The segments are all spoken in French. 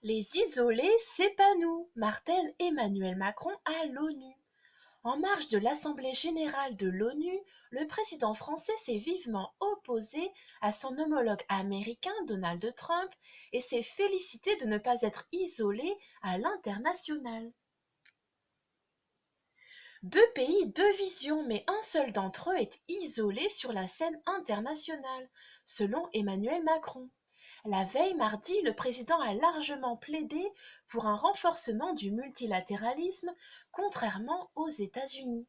Les isolés, c'est pas nous, martèle Emmanuel Macron à l'ONU. En marge de l'Assemblée générale de l'ONU, le président français s'est vivement opposé à son homologue américain Donald Trump et s'est félicité de ne pas être isolé à l'international. Deux pays, deux visions, mais un seul d'entre eux est isolé sur la scène internationale, selon Emmanuel Macron. La veille mardi, le président a largement plaidé pour un renforcement du multilatéralisme, contrairement aux États-Unis.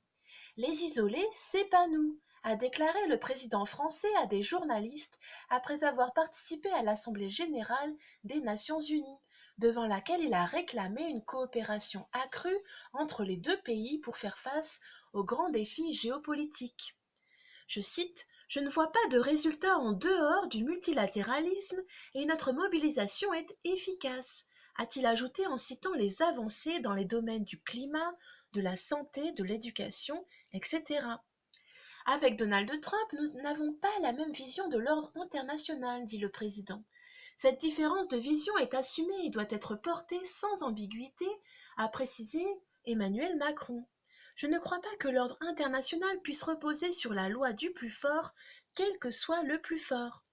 Les isolés, c'est pas nous, a déclaré le président français à des journalistes après avoir participé à l'Assemblée générale des Nations unies, devant laquelle il a réclamé une coopération accrue entre les deux pays pour faire face aux grands défis géopolitiques. Je cite: Je ne vois pas de résultat en dehors du multilatéralisme et notre mobilisation est efficace, a-t-il ajouté en citant les avancées dans les domaines du climat, de la santé, de l'éducation, etc. Avec Donald Trump, nous n'avons pas la même vision de l'ordre international, dit le président. Cette différence de vision est assumée et doit être portée sans ambiguïté, a précisé Emmanuel Macron. Je ne crois pas que l'ordre international puisse reposer sur la loi du plus fort, quel que soit le plus fort.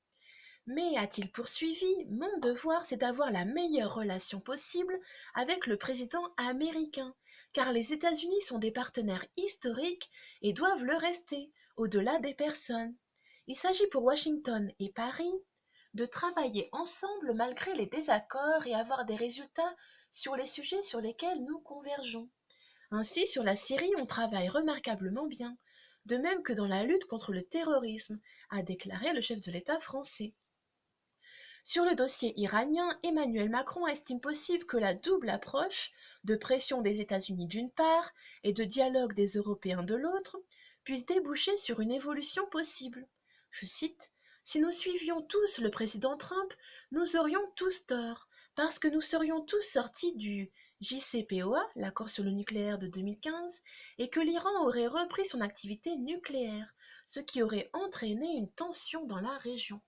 Mais, a-t-il poursuivi, mon devoir c'est d'avoir la meilleure relation possible avec le président américain, car les États-Unis sont des partenaires historiques et doivent le rester, au-delà des personnes. Il s'agit pour Washington et Paris de travailler ensemble malgré les désaccords et avoir des résultats sur les sujets sur lesquels nous convergeons. Ainsi, sur la Syrie, on travaille remarquablement bien, de même que dans la lutte contre le terrorisme, a déclaré le chef de l'État français. Sur le dossier iranien, Emmanuel Macron estime possible que la double approche de pression des États-Unis d'une part et de dialogue des Européens de l'autre puisse déboucher sur une évolution possible. Je cite: Si nous suivions tous le président Trump, nous aurions tous tort, parce que nous serions tous sortis du JCPOA, l'accord sur le nucléaire de 2015, et que l'Iran aurait repris son activité nucléaire, ce qui aurait entraîné une tension dans la région.